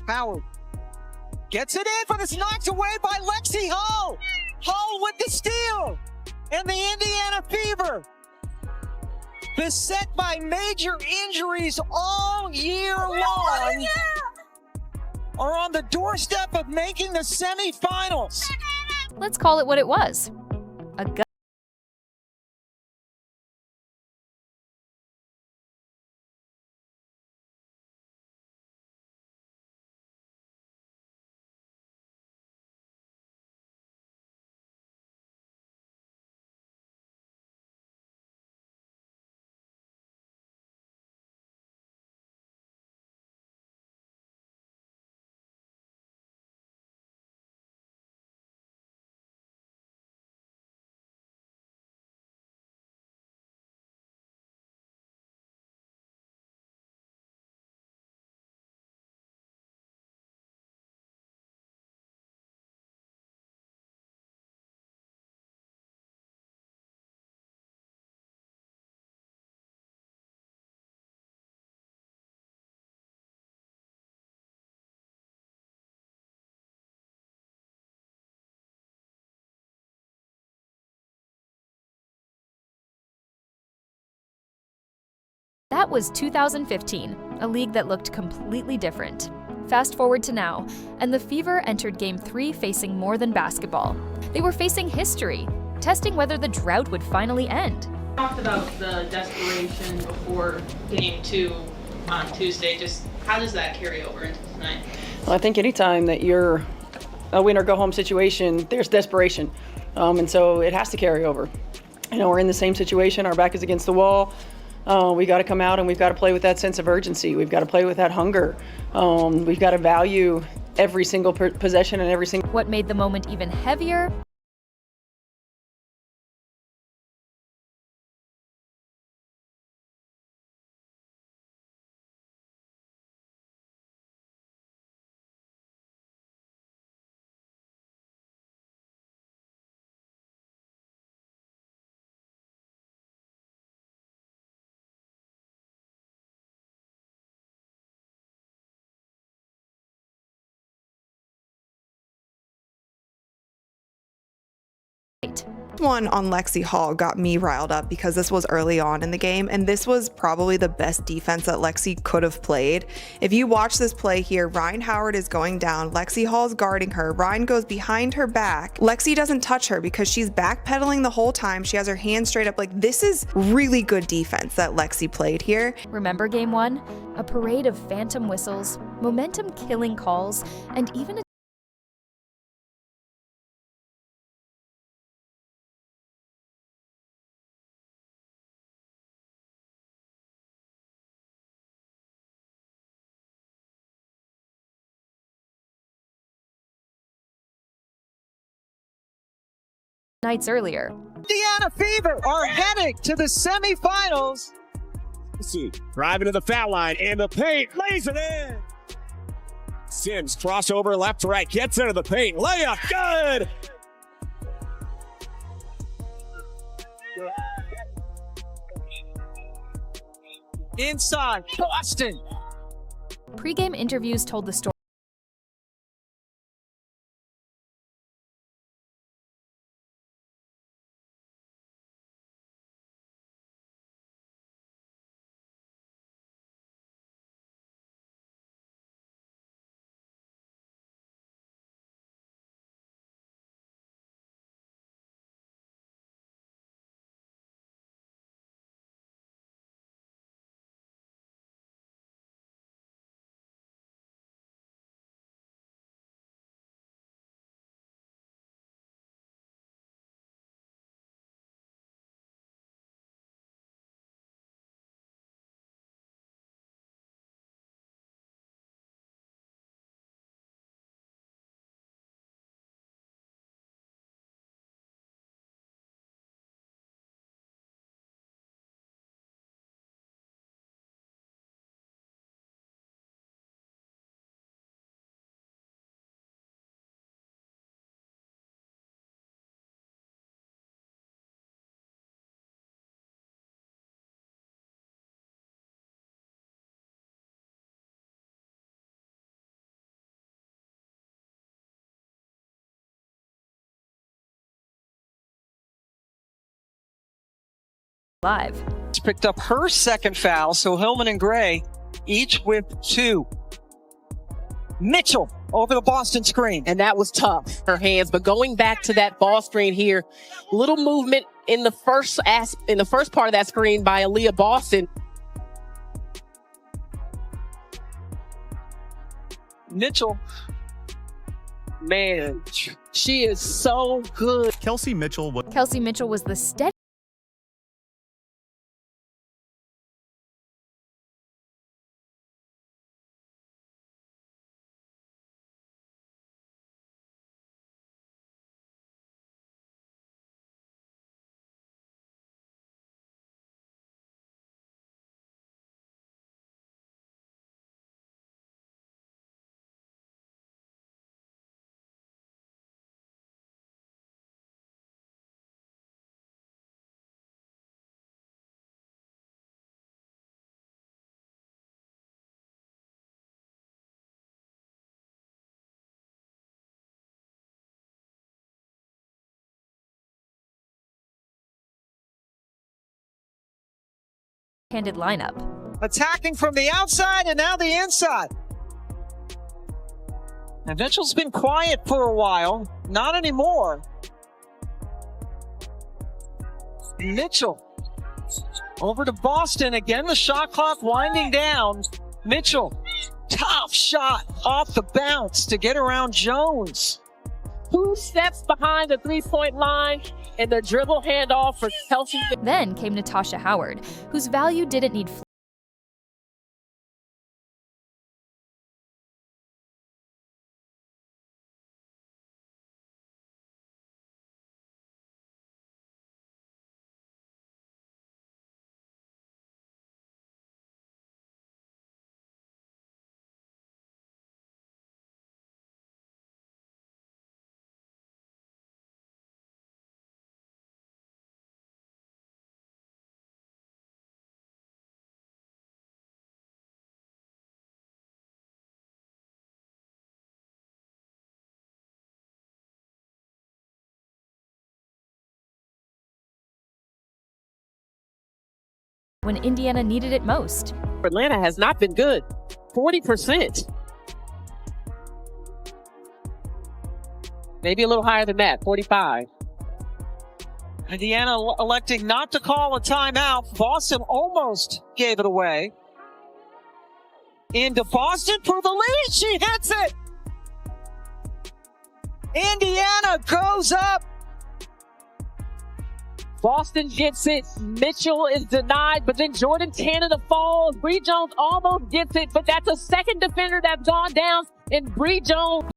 Howard gets it in, but it's knocked away by Lexi Hall. Hall with the steal. And the Indiana Fever, beset by major injuries all year long, are on the doorstep of making the semifinals. Let's call it what it was. A gut. That was 2015, a league that looked completely different. Fast forward to now, and the Fever entered Game 3 facing more than basketball. They were facing history, testing whether the drought would finally end. We talked about the desperation before Game 2 on Tuesday. Just how does that carry over into tonight? Well, I think anytime that you're a win or go home situation, there's desperation. And so it has to carry over. You know, we're in the same situation. Our back is against the wall. We got to come out and we've got to play with that sense of urgency. We've got to play with that hunger. We've got to value every single possession and every single. What made the moment even heavier? One on Lexi Hall got me riled up because this was early on in the game, and this was probably the best defense that Lexi could have played. If you watch this play here, Ryan Howard is going down, Lexi Hall's guarding her, Ryan goes behind her back, Lexi doesn't touch her because she's backpedaling the whole time, she has her hands straight up. Like, this is really good defense that Lexi played here. Remember Game 1? A parade of phantom whistles, momentum-killing calls, and even a nights earlier. Indiana Fever are heading to the semifinals. Driving to the foul line and the paint, lays it in. Sims crossover left to right, gets into the paint, layup, good. Inside, Boston. Pre-game interviews told the story. live. She picked up her second foul, so Hillman and Gray each with 2. Mitchell over the Boston screen. And that was tough, her hands. But going back to that ball screen here, little movement in the first part of that screen by Aliyah Boston. Mitchell, Man, she is so good. Kelsey Mitchell was the steady handed lineup. attacking from the outside and now the inside. And Mitchell's been quiet for a while. Not anymore. Mitchell over to Boston. Again, the shot clock winding down. Mitchell, tough shot off the bounce to get around Jones. 2 steps behind the three-point line and the dribble handoff for Kelsey. Then came Natasha Howard, whose value didn't need when Indiana needed it most. Atlanta has not been good. 40%. Maybe a little higher than that, 45. Indiana electing not to call a timeout. Boston almost gave it away. Into Boston for the lead. She hits it. Indiana goes up. Boston gets it. Mitchell is denied, but then Jordan Canada falls. Bree Jones almost gets it, but that's a second defender that's gone down, and Bree Jones.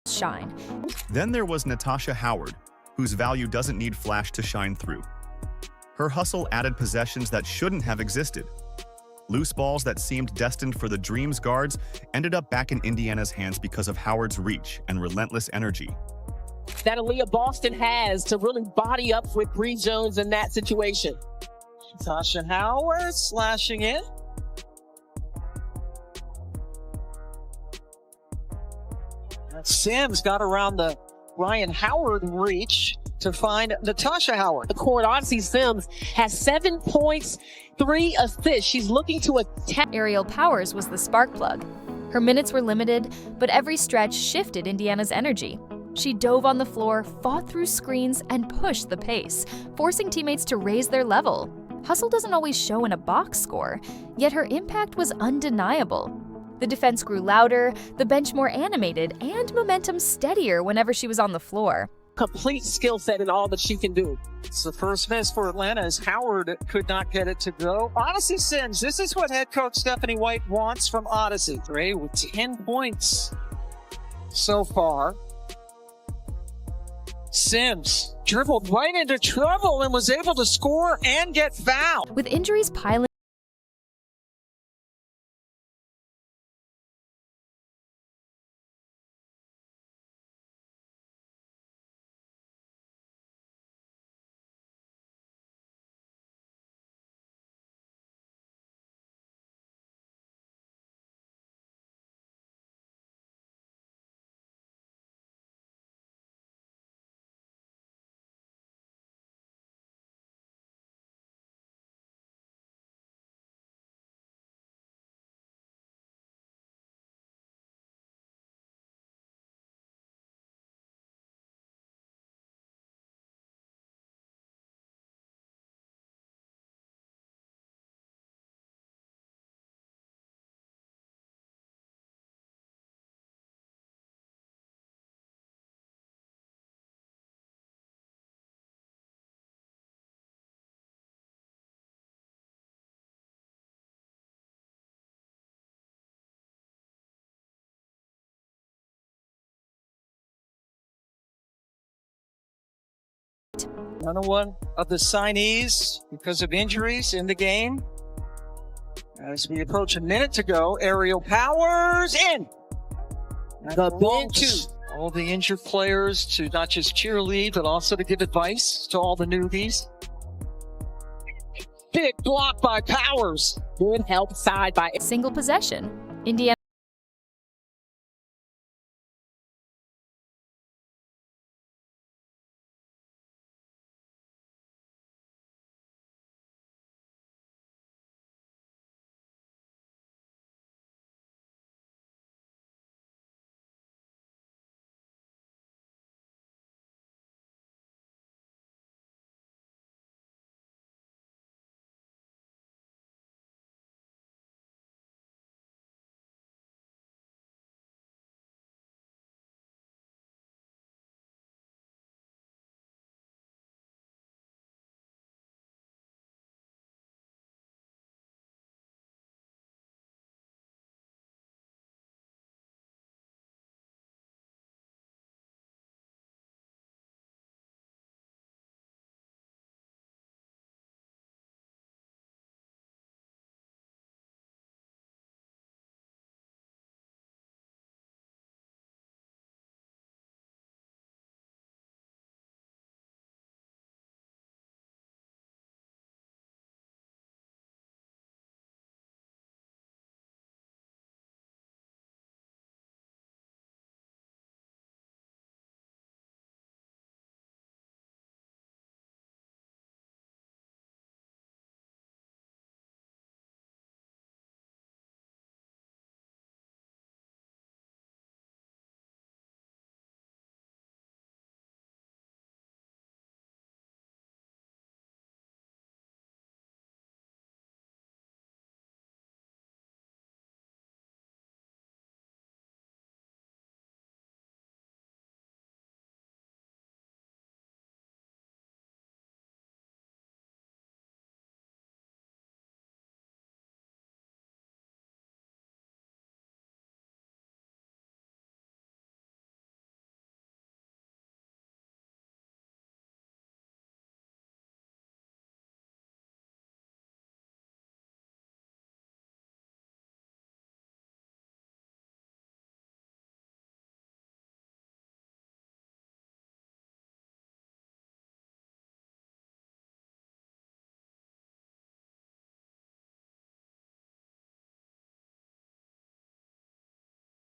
Shine. Then there was Natasha Howard, whose value doesn't need flash to shine through. Her hustle added possessions that shouldn't have existed. Loose balls that seemed destined for the Dreams guards ended up back in Indiana's hands because of Howard's reach and relentless energy. That Aliyah Boston has to really body up with Bree Jones in that situation. Natasha Howard slashing in. Sims got around the Ryan Howard reach to find Natasha Howard. The court, Odyssey Sims has 7 points, 3 assists. She's looking to attack. Aerial Powers was the spark plug. Her minutes were limited, but every stretch shifted Indiana's energy. She dove on the floor, fought through screens, and pushed the pace, forcing teammates to raise their level. Hustle doesn't always show in a box score, yet her impact was undeniable. The defense grew louder, the bench more animated, and momentum steadier whenever she was on the floor. Complete skill set in all that she can do. It's the first miss for Atlanta as Howard could not get it to go. Odyssey Sims, this is what head coach Stephanie White wants from Odyssey. Gray with 10 points so far. Sims dribbled right into trouble and was able to score and get fouled. With injuries piling Another one of the signees because of injuries in the game. As we approach a minute to go, aerial powers in. The bench. All the injured players to not just cheerlead, but also to give advice to all the newbies. Big block by Powers. Good help side by Single possession. Indiana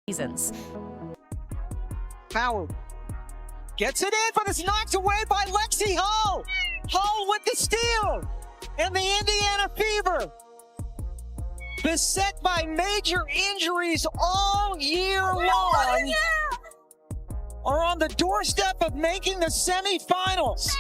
seasons. Howard gets it in, but it's knocked away by Lexi Hull. Hull with the steal. And the Indiana Fever, beset by major injuries all year long, are on the doorstep of making the semifinals.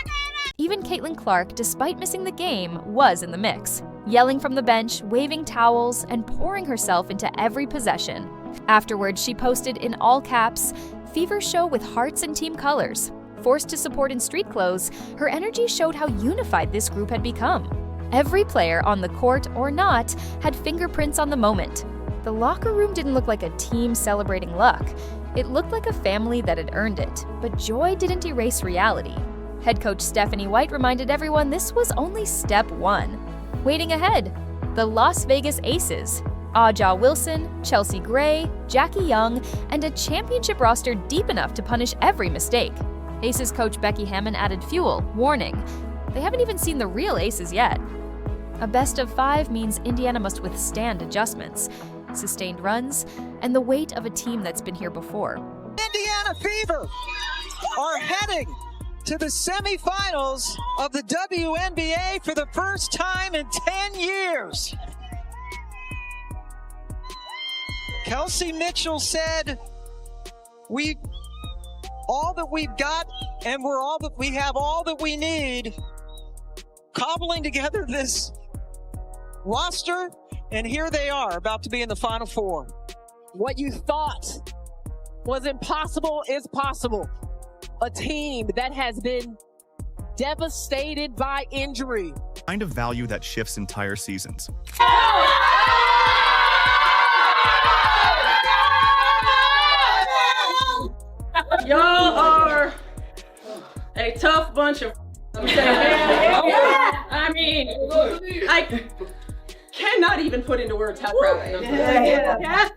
Even Caitlin Clark, despite missing the game, was in the mix, yelling from the bench, waving towels, and pouring herself into every possession. Afterwards, she posted in all caps, "Fever show with hearts and team colors." Forced to support in street clothes, her energy showed how unified this group had become. Every player on the court or not had fingerprints on the moment. The locker room didn't look like a team celebrating luck. It looked like a family that had earned it, but joy didn't erase reality. Head coach Stephanie White reminded everyone this was only step one. Waiting ahead, the Las Vegas Aces, Aja Wilson, Chelsea Gray, Jackie Young, and a championship roster deep enough to punish every mistake. Aces coach Becky Hammond added fuel, warning, they haven't even seen the real Aces yet. A best of 5 means Indiana must withstand adjustments, sustained runs, and the weight of a team that's been here before. Indiana Fever are heading to the semifinals of the WNBA for the first time in 10 years. Kelsey Mitchell said, all that we've got, and we have all that we need. Cobbling together this roster, and here they are, about to be in the Final Four. what you thought was impossible is possible. A team that has been devastated by injury. Kind of value that shifts entire seasons. Y'all are a tough bunch of I mean, I cannot even put into words how proud I am. Yeah.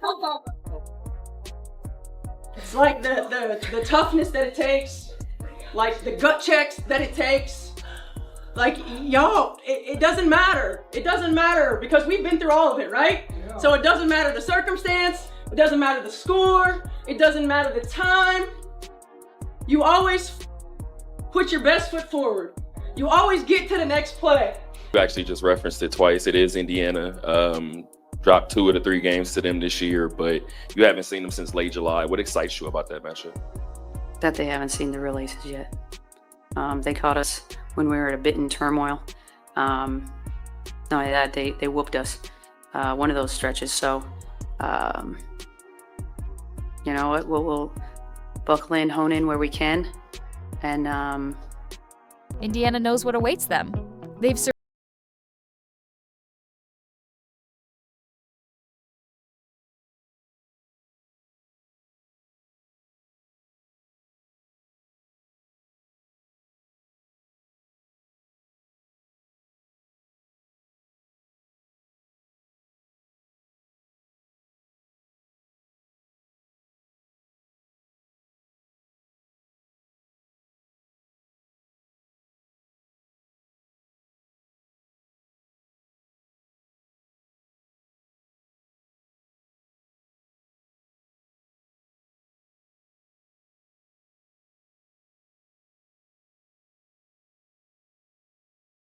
It's like the toughness that it takes, like the gut checks that it takes. Like, y'all, it doesn't matter. It doesn't matter because we've been through all of it, right? Yeah. So it doesn't matter the circumstance, it doesn't matter the score, it doesn't matter the time. You always put your best foot forward. You always get to the next play. You actually just referenced it twice. It is Indiana. Dropped 2 of the 3 games to them this year, but you haven't seen them since late July. What excites you about that matchup? That they haven't seen the releases yet. They caught us when we were at a bit in turmoil. Not only that, they whooped us one of those stretches. So, you know what? We'll buckle in, hone in where we can, and Indiana knows what awaits them. They've